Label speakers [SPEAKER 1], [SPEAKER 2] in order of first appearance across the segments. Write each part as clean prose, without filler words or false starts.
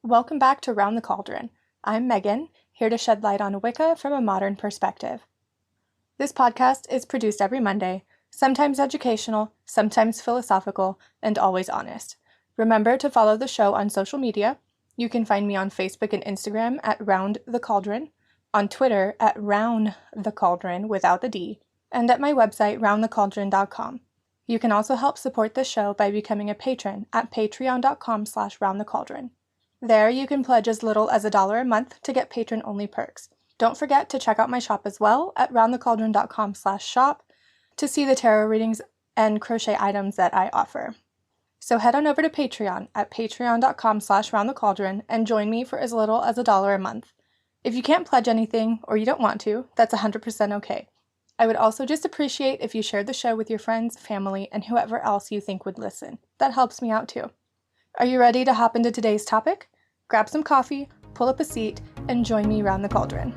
[SPEAKER 1] Welcome back to Round the Cauldron. I'm Megan, here to shed light on Wicca from a modern perspective. This podcast is produced every Monday, sometimes educational, sometimes philosophical, and always honest. Remember to follow the show on social media. You can find me on Facebook and Instagram at Round the Cauldron, on Twitter at Round the Cauldron without the D, and at my website roundthecauldron.com. You can also help support the show by becoming a patron at patreon.com/roundthecauldron. There, you can pledge as little as $1 a month to get patron-only perks. Don't forget to check out my shop as well at roundthecauldron.com/shop to see the tarot readings and crochet items that I offer. So head on over to Patreon at patreon.com/roundthecauldron and join me for as little as $1 a month. If you can't pledge anything or you don't want to, that's 100% okay. I would also just appreciate if you shared the show with your friends, family, and whoever else you think would listen. That helps me out too. Are you ready to hop into today's topic? Grab some coffee, pull up a seat, and join me around the cauldron.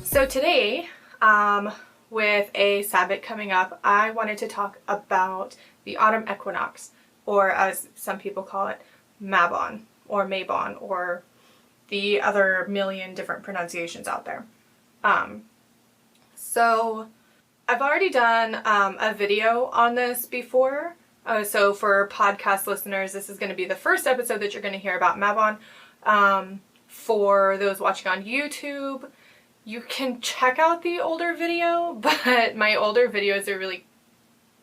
[SPEAKER 1] So today, with a Sabbath coming up, I wanted to talk about the autumn equinox, or as some people call it, Mabon, or or the other million different pronunciations out there. So I've already done a video on this before. So for podcast listeners, this is going to be the first episode that you're going to hear about Mabon. For those watching on YouTube, you can check out the older video, but my older videos are really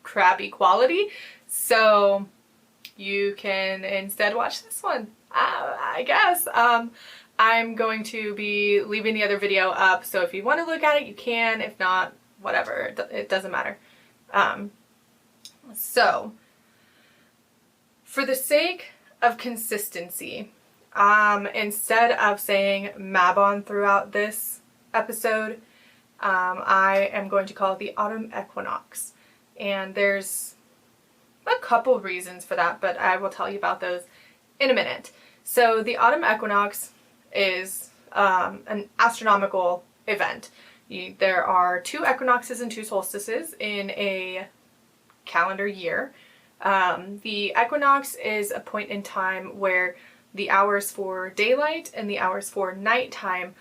[SPEAKER 1] crappy quality. So you can instead watch this one, I guess. I'm going to be leaving the other video up, so if you want to look at it, you can. If not, whatever. It doesn't matter. So, for the sake of consistency, instead of saying Mabon throughout this episode, I am going to call it the autumn equinox. And there's a couple reasons for that, but I will tell you about those in a minute. So, the autumn equinox is an astronomical event. There are 2 equinoxes and 2 solstices in a calendar year. The equinox is a point in time where the hours for daylight and the hours for nighttime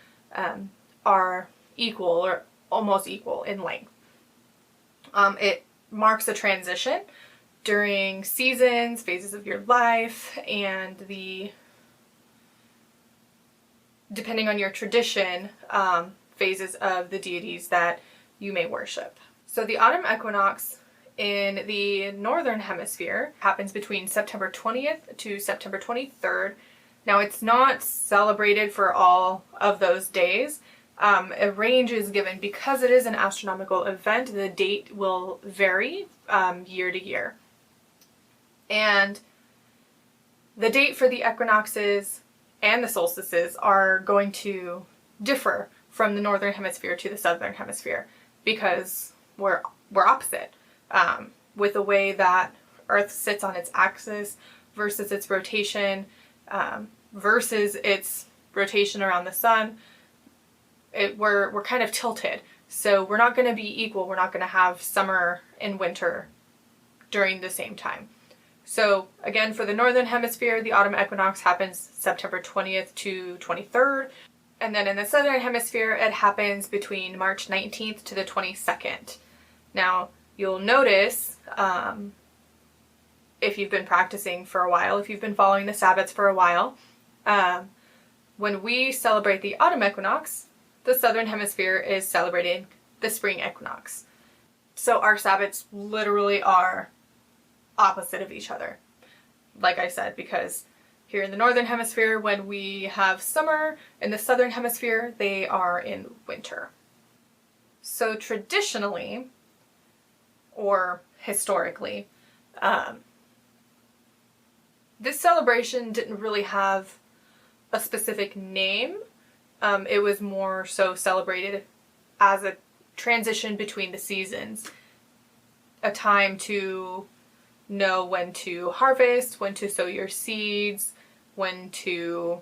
[SPEAKER 1] are equal or almost equal in length. It marks a transition during seasons, phases of your life, and depending on your tradition, phases of the deities that you may worship. So the autumn equinox in the northern hemisphere happens between September 20th to September 23rd. Now it's not celebrated for all of those days. A range is given because it is an astronomical event. The date will vary year to year. And the date for the equinoxes and the solstices are going to differ from the northern hemisphere to the southern hemisphere because we're opposite with the way that Earth sits on its axis versus its rotation versus its rotation around the sun. We're kind of tilted, so we're not going to be equal. We're not going to have summer and winter during the same time. So again, for the northern hemisphere, the autumn equinox happens September 20th to 23rd. And then in the southern hemisphere, it happens between March 19th to the 22nd. Now, you'll notice, if you've been practicing for a while, if you've been following the Sabbats for a while, when we celebrate the autumn equinox, the southern hemisphere is celebrating the spring equinox. So our Sabbats literally are opposite of each other, like I said, because here in the northern hemisphere, when we have summer, in the southern hemisphere, they are in winter. So traditionally, or historically, this celebration didn't really have a specific name. It was more so celebrated as a transition between the seasons, a time to know when to harvest, when to sow your seeds, when to,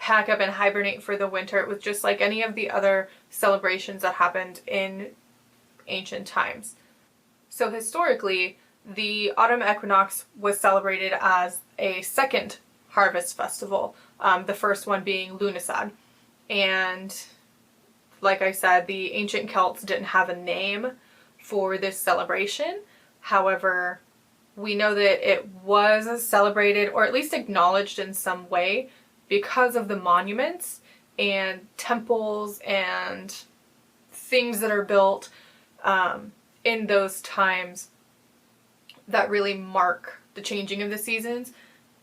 [SPEAKER 1] pack up and hibernate for the winter. It was just like any of the other celebrations that happened in ancient times. So historically, the autumn equinox was celebrated as a second harvest festival, the first one being Lughnasadh. And like I said, the ancient Celts didn't have a name for this celebration. However, we know that it was celebrated, or at least acknowledged in some way, because of the monuments and temples and things that are built in those times that really mark the changing of the seasons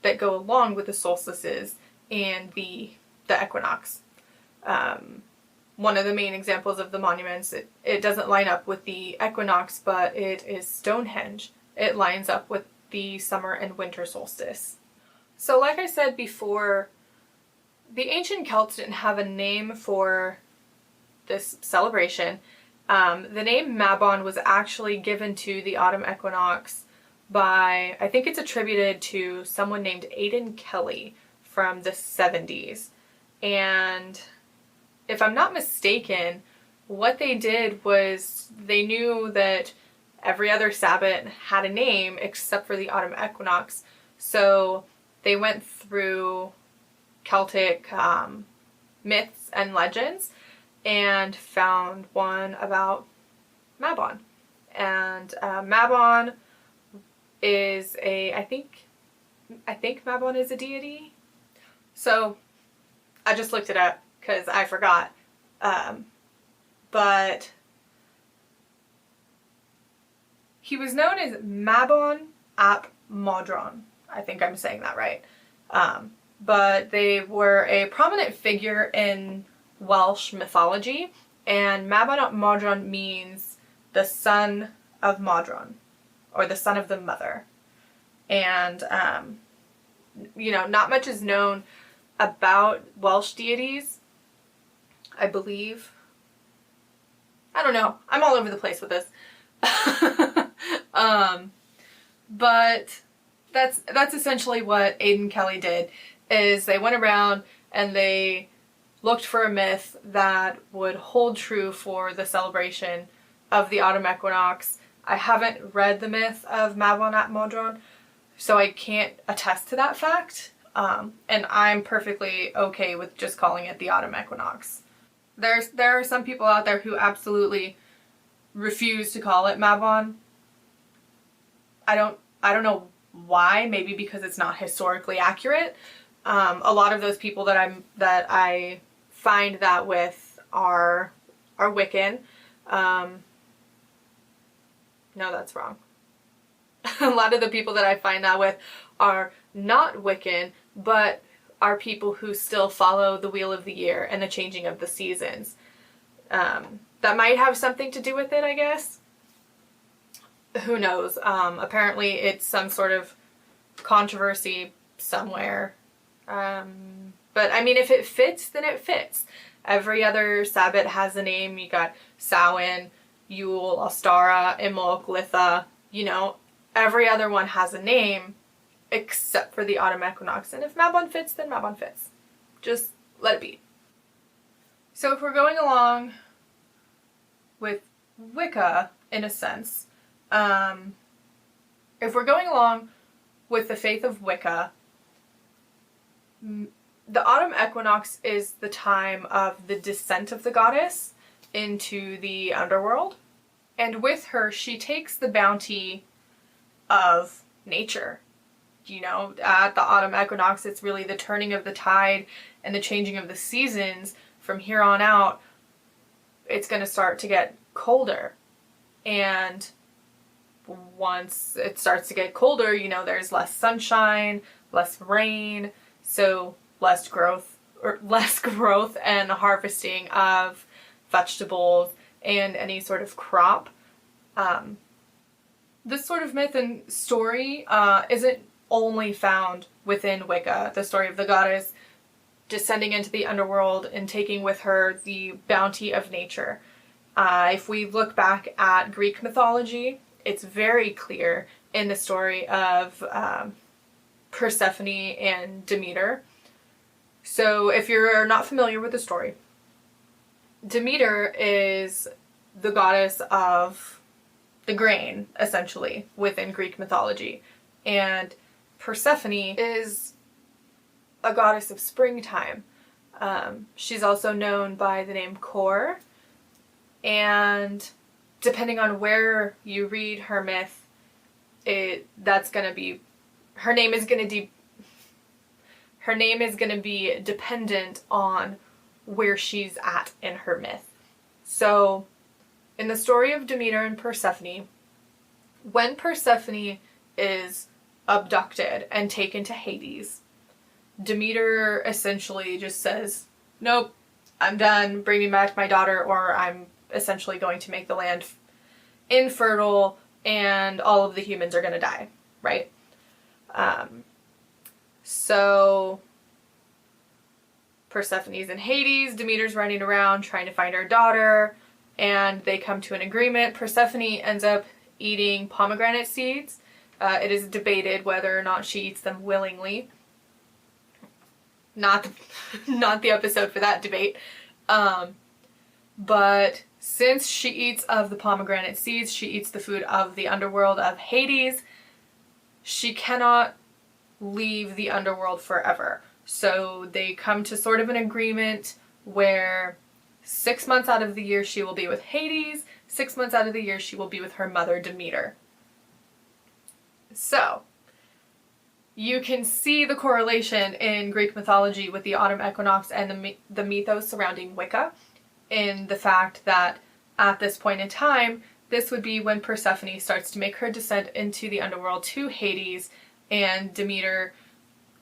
[SPEAKER 1] that go along with the solstices and the equinox. One of the main examples of the monuments, it doesn't line up with the equinox, but it is Stonehenge. It lines up with the summer and winter solstice. So like I said before, the ancient Celts didn't have a name for this celebration. The name Mabon was actually given to the autumn equinox by, I think it's attributed to someone named Aidan Kelly from the 70s. And if I'm not mistaken, what they did was they knew that every other Sabbath had a name except for the autumn equinox. So they went through Celtic myths and legends and found one about Mabon. And Mabon is I think Mabon is a deity. So I just looked it up because I forgot. But he was known as Mabon ap Modron. I think I'm saying that right. But they were a prominent figure in Welsh mythology, and Mabon ap Modron means the son of Modron, or the son of the mother. And, not much is known about Welsh deities, I believe. I don't know. I'm all over the place with this. But that's essentially what Aidan Kelly did, is they went around and they looked for a myth that would hold true for the celebration of the autumn equinox. I haven't read the myth of Mabon ap Modron, so I can't attest to that fact. And I'm perfectly okay with just calling it the autumn equinox. There are some people out there who absolutely refuse to call it Mabon. I don't know why. Maybe because it's not historically accurate. A lot of those people that I find that with are Wiccan. No, that's wrong. A lot of the people that I find that with are not Wiccan, but are people who still follow the wheel of the year and the changing of the seasons. That might have something to do with it, I guess. Who knows? Apparently it's some sort of controversy somewhere. But I mean, if it fits, then it fits. Every other Sabbath has a name. You got Samhain, Yule, Ostara, Imbolc, Litha. Every other one has a name except for the autumn equinox. And if Mabon fits, then Mabon fits. Just let it be. So if we're going along with Wicca, in a sense, if we're going along with the faith of Wicca, the autumn equinox is the time of the descent of the goddess into the underworld. And with her, she takes the bounty of nature. At the autumn equinox, it's really the turning of the tide and the changing of the seasons. From here on out, it's going to start to get colder. And once it starts to get colder, there's less sunshine, less rain, so less growth and harvesting of vegetables and any sort of crop. This sort of myth and story isn't only found within Wicca, the story of the goddess descending into the underworld and taking with her the bounty of nature. If we look back at Greek mythology, it's very clear in the story of Persephone and Demeter So if you're not familiar with the story, Demeter is the goddess of the grain, essentially, within Greek mythology. And Persephone is a goddess of springtime. She's also known by the name Kor, and depending on where you read her myth, that's gonna be her name is gonna be dependent on where she's at in her myth. So, in the story of Demeter and Persephone, when Persephone is abducted and taken to Hades, Demeter essentially just says, nope, I'm done, bring me back my daughter, or I'm essentially going to make the land infertile and all of the humans are going to die, right? So Persephone's in Hades, Demeter's running around trying to find her daughter, and they come to an agreement. Persephone ends up eating pomegranate seeds. It is debated whether or not she eats them willingly. Not the episode for that debate. But since she eats of the pomegranate seeds, she eats the food of the underworld of Hades, she cannot leave the underworld forever. So they come to sort of an agreement where 6 months out of the year she will be with Hades, 6 months out of the year she will be with her mother Demeter. So, you can see the correlation in Greek mythology with the autumn equinox and the mythos surrounding Wicca, in the fact that at this point in time, this would be when Persephone starts to make her descent into the underworld to Hades, and Demeter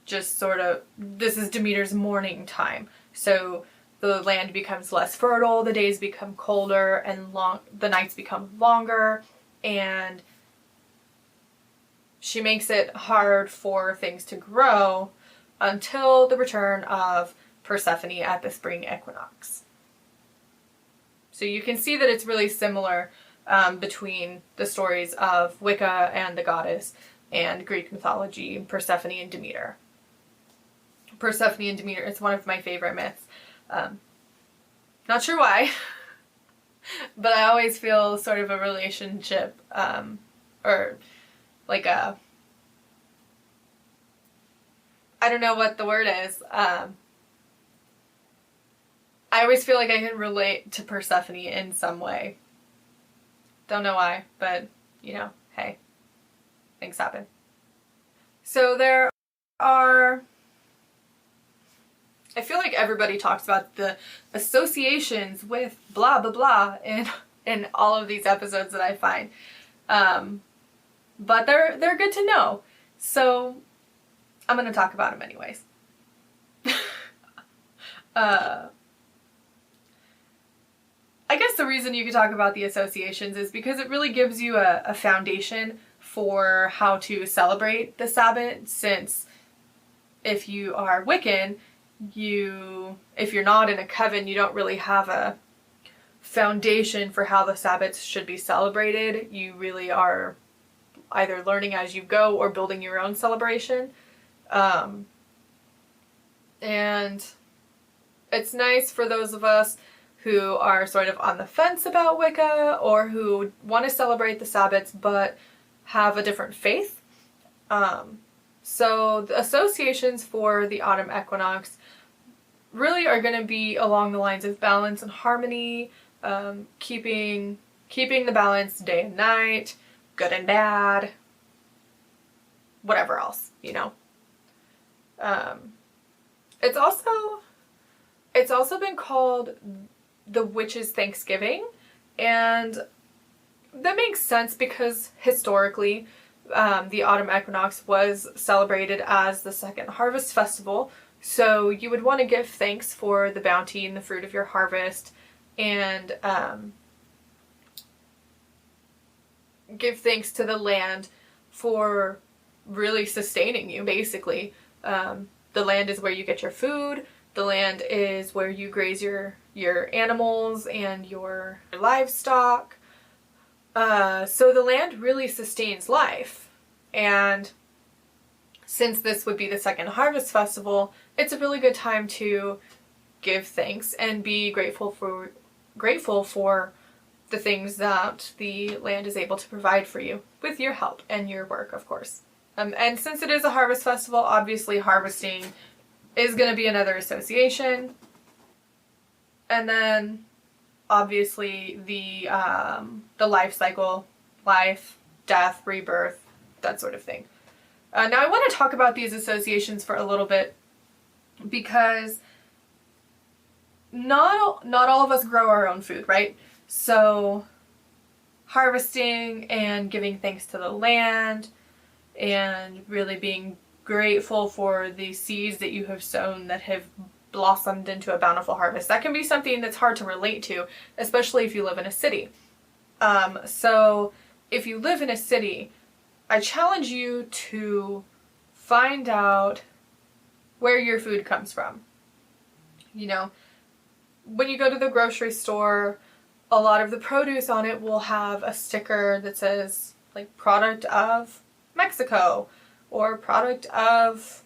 [SPEAKER 1] just sort of, this is Demeter's mourning time. So the land becomes less fertile, the days become colder, and the nights become longer, and she makes it hard for things to grow until the return of Persephone at the spring equinox. So you can see that it's really similar between the stories of Wicca and the goddess and Greek mythology, Persephone and Demeter. Persephone and Demeter is one of my favorite myths. Not sure why, but I always feel sort of a relationship, or like a, I don't know what the word is. I always feel like I can relate to Persephone in some way. Don't know why, but, you know, hey, things happen. So there are, I feel like everybody talks about the associations with blah, blah, blah in all of these episodes that I find. But they're good to know. So I'm going to talk about them anyways. I guess the reason you could talk about the associations is because it really gives you a foundation for how to celebrate the Sabbath, since if you are Wiccan, if you're not in a coven, you don't really have a foundation for how the Sabbath should be celebrated. You really are either learning as you go or building your own celebration. And it's nice for those of us who are sort of on the fence about Wicca, or who want to celebrate the Sabbaths but have a different faith. So the associations for the autumn equinox really are going to be along the lines of balance and harmony, keeping the balance day and night, good and bad, whatever else, you know. It's also been called the Witches' Thanksgiving, and that makes sense because historically the autumn equinox was celebrated as the second harvest festival, so you would want to give thanks for the bounty and the fruit of your harvest, and give thanks to the land for really sustaining you, basically. The land is where you get your food. The land is where you graze your animals and your livestock. So the land really sustains life. And since this would be the second harvest festival, it's a really good time to give thanks and be grateful for the things that the land is able to provide for you with your help and your work, of course. And since it is a harvest festival, obviously harvesting is going to be another association. And then obviously the life cycle, life, death, rebirth, that sort of thing. Now I want to talk about these associations for a little bit because not all of us grow our own food, right? So harvesting and giving thanks to the land and really being grateful for the seeds that you have sown that have blossomed into a bountiful harvest, that can be something that's hard to relate to, especially if you live in a city. So if you live in a city, I challenge you to find out where your food comes from. You know, when you go to the grocery store, a lot of the produce on it will have a sticker that says like product of Mexico or product of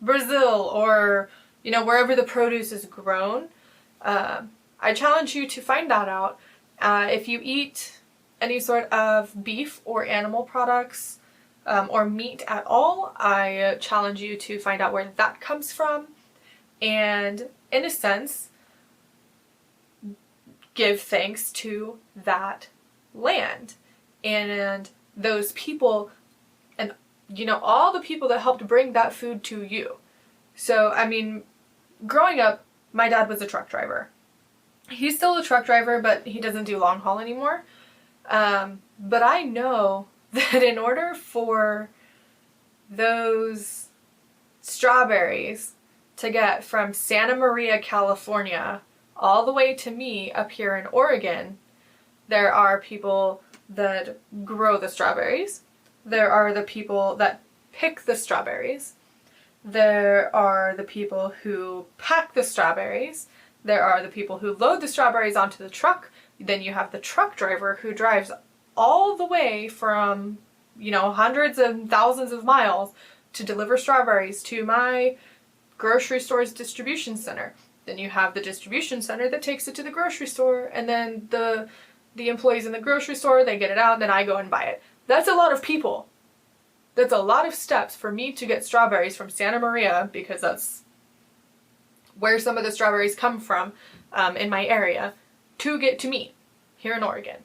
[SPEAKER 1] Brazil, or you know, wherever the produce is grown. I challenge you to find that out. If you eat any sort of beef or animal products or meat at all, I challenge you to find out where that comes from and, in a sense, give thanks to that land and those people and, you know, all the people that helped bring that food to you. So, I mean, growing up, my dad was a truck driver. He's still a truck driver, but he doesn't do long haul anymore. But I know that in order for those strawberries to get from Santa Maria, California, all the way to me up here in Oregon, there are people that grow the strawberries. There are the people that pick the strawberries. There are the people who pack the strawberries. There are the people who load the strawberries onto the truck. Then you have the truck driver who drives all the way from, you know, hundreds and thousands of miles to deliver strawberries to my grocery store's distribution center. Then you have the distribution center that takes it to the grocery store, and then the employees in the grocery store, they get it out, and then I go and buy it. That's a lot of people. That's a lot of steps for me to get strawberries from Santa Maria, because that's where some of the strawberries come from in my area, to get to me here in Oregon.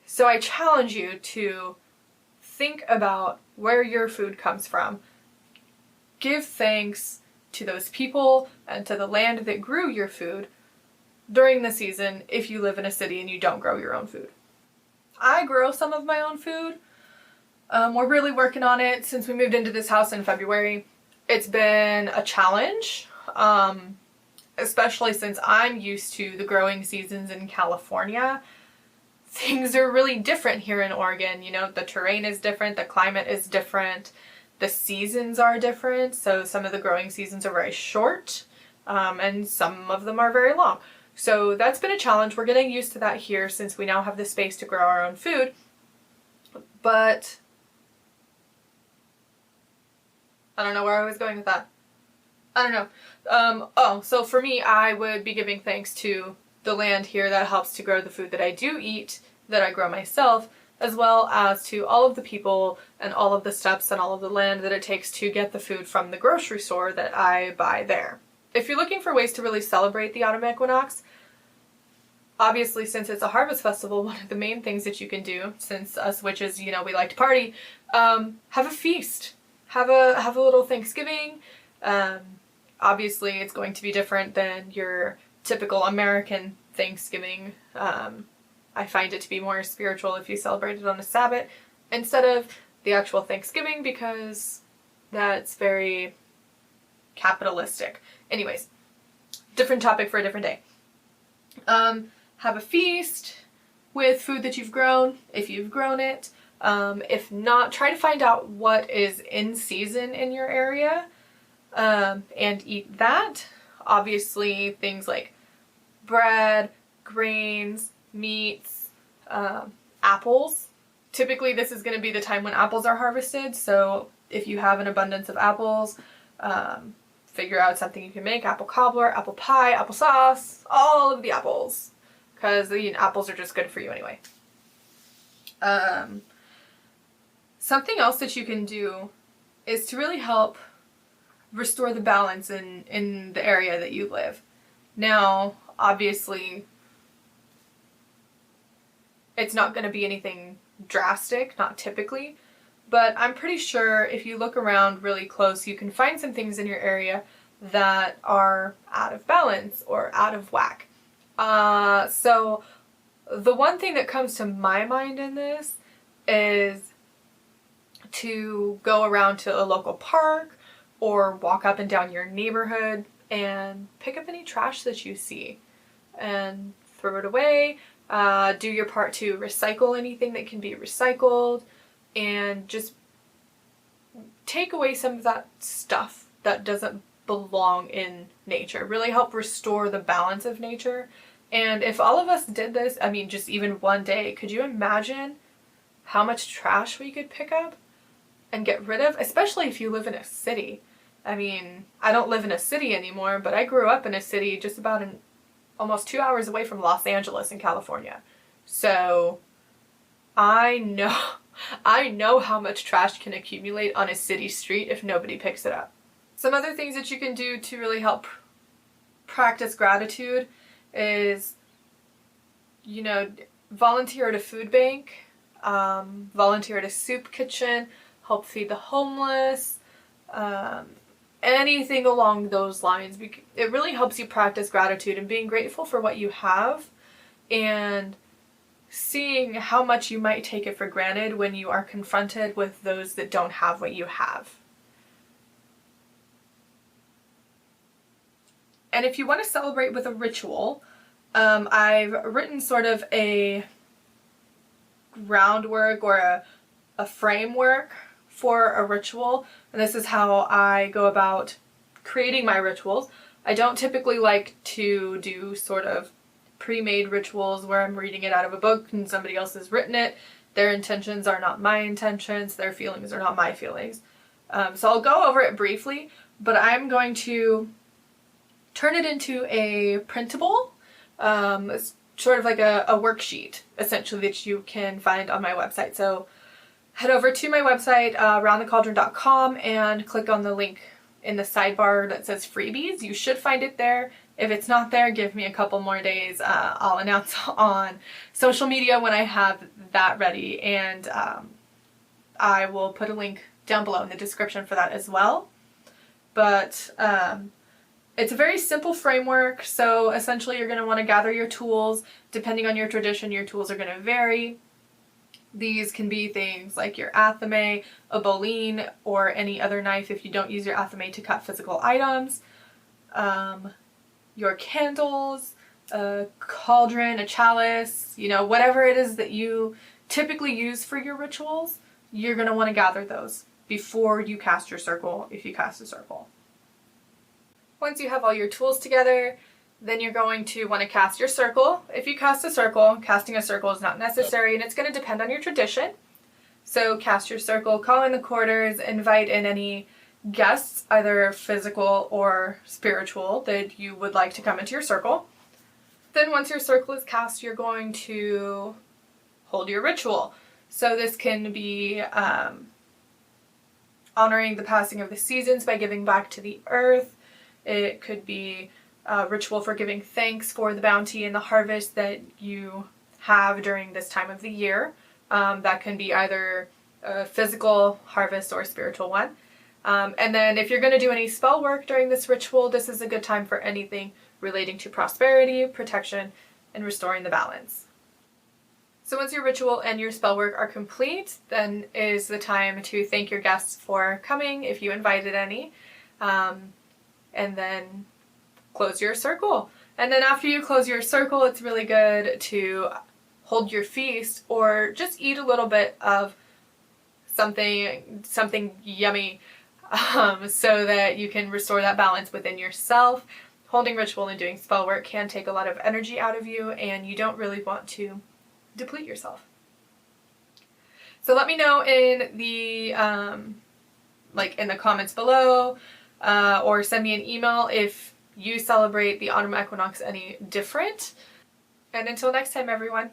[SPEAKER 1] So I challenge you to think about where your food comes from. Give thanks to those people and to the land that grew your food during the season if you live in a city and you don't grow your own food. I grow some of my own food. We're really working on it since we moved into this house in February. It's been a challenge, especially since I'm used to the growing seasons in California. Things are really different here in Oregon. You know, the terrain is different, the climate is different, the seasons are different. So some of the growing seasons are very short, and some of them are very long. So that's been a challenge. We're getting used to that here since we now have the space to grow our own food. But I don't know where I was going with that. I don't know. So for me, I would be giving thanks to the land here that helps to grow the food that I do eat, that I grow myself, as well as to all of the people and all of the steps and all of the land that it takes to get the food from the grocery store that I buy there. If you're looking for ways to really celebrate the autumn equinox, obviously since it's a harvest festival, one of the main things that you can do, since us witches, you know, we like to party, have a feast. Have a little Thanksgiving. Obviously it's going to be different than your typical American Thanksgiving. I find it to be more spiritual if you celebrate it on a Sabbath instead of the actual Thanksgiving, because that's very capitalistic. Anyways, different topic for a different day. Have a feast with food that you've grown, if you've grown it. If not, try to find out what is in season in your area and eat that. Obviously, things like bread, grains, meats, apples. Typically, this is going to be the time when apples are harvested, so if you have an abundance of apples, Figure out something you can make: apple cobbler, apple pie, applesauce, all of the apples, because apples are just good for you anyway. Something else that you can do is to really help restore the balance in the area that you live. Now, obviously, it's not going to be anything drastic, not typically, but I'm pretty sure if you look around really close, you can find some things in your area that are out of balance or out of whack. So the one thing that comes to my mind in this is to go around to a local park or walk up and down your neighborhood and pick up any trash that you see and throw it away. Do your part to recycle anything that can be recycled, and just take away some of that stuff that doesn't belong in nature. Really help restore the balance of nature. And if all of us did this, I mean, just even one day, could you imagine how much trash we could pick up and get rid of? Especially if you live in a city. I mean, I don't live in a city anymore, but I grew up in a city just about almost 2 hours away from Los Angeles in California. So I know how much trash can accumulate on a city street if nobody picks it up. Some other things that you can do to really help practice gratitude is, volunteer at a food bank, volunteer at a soup kitchen, help feed the homeless, anything along those lines. It really helps you practice gratitude and being grateful for what you have, and seeing how much you might take it for granted when you are confronted with those that don't have what you have. And if you want to celebrate with a ritual, I've written sort of a groundwork or a framework for a ritual, and this is how I go about creating my rituals. I don't typically like to do sort of pre-made rituals where I'm reading it out of a book and somebody else has written it. Their intentions are not my intentions, their feelings are not my feelings. So I'll go over it briefly, but I'm going to turn it into a printable, it's sort of like a worksheet, essentially, that you can find on my website. So head over to my website, roundthecauldron.com, and click on the link in the sidebar that says freebies. You should find it there. If it's not there, give me a couple more days. I'll announce on social media when I have that ready, and I will put a link down below in the description for that as well. But it's a very simple framework, so essentially you're going to want to gather your tools. Depending on your tradition, your tools are going to vary. These can be things like your athame, a boline, or any other knife if you don't use your athame to cut physical items. Your candles, a cauldron, a chalice, whatever it is that you typically use for your rituals, you're going to want to gather those before you cast your circle, if you cast a circle. Once you have all your tools together, then you're going to want to cast your circle. If you cast a circle, casting a circle is not necessary, and it's going to depend on your tradition. So cast your circle, call in the quarters, invite in any guests, either physical or spiritual, that you would like to come into your circle. Then once your circle is cast, you're going to hold your ritual. So this can be honoring the passing of the seasons by giving back to the earth. It could be a ritual for giving thanks for the bounty and the harvest that you have during this time of the year. That can be either a physical harvest or a spiritual one. And then if you're going to do any spell work during this ritual, this is a good time for anything relating to prosperity, protection, and restoring the balance. So once your ritual and your spell work are complete, then is the time to thank your guests for coming, if you invited any, and then close your circle. And then after you close your circle, it's really good to hold your feast or just eat a little bit of something yummy, so that you can restore that balance within yourself. Holding ritual and doing spell work can take a lot of energy out of you, and you don't really want to deplete yourself. So let me know in the in the comments below or send me an email if you celebrate the autumn equinox any different. And until next time, everyone.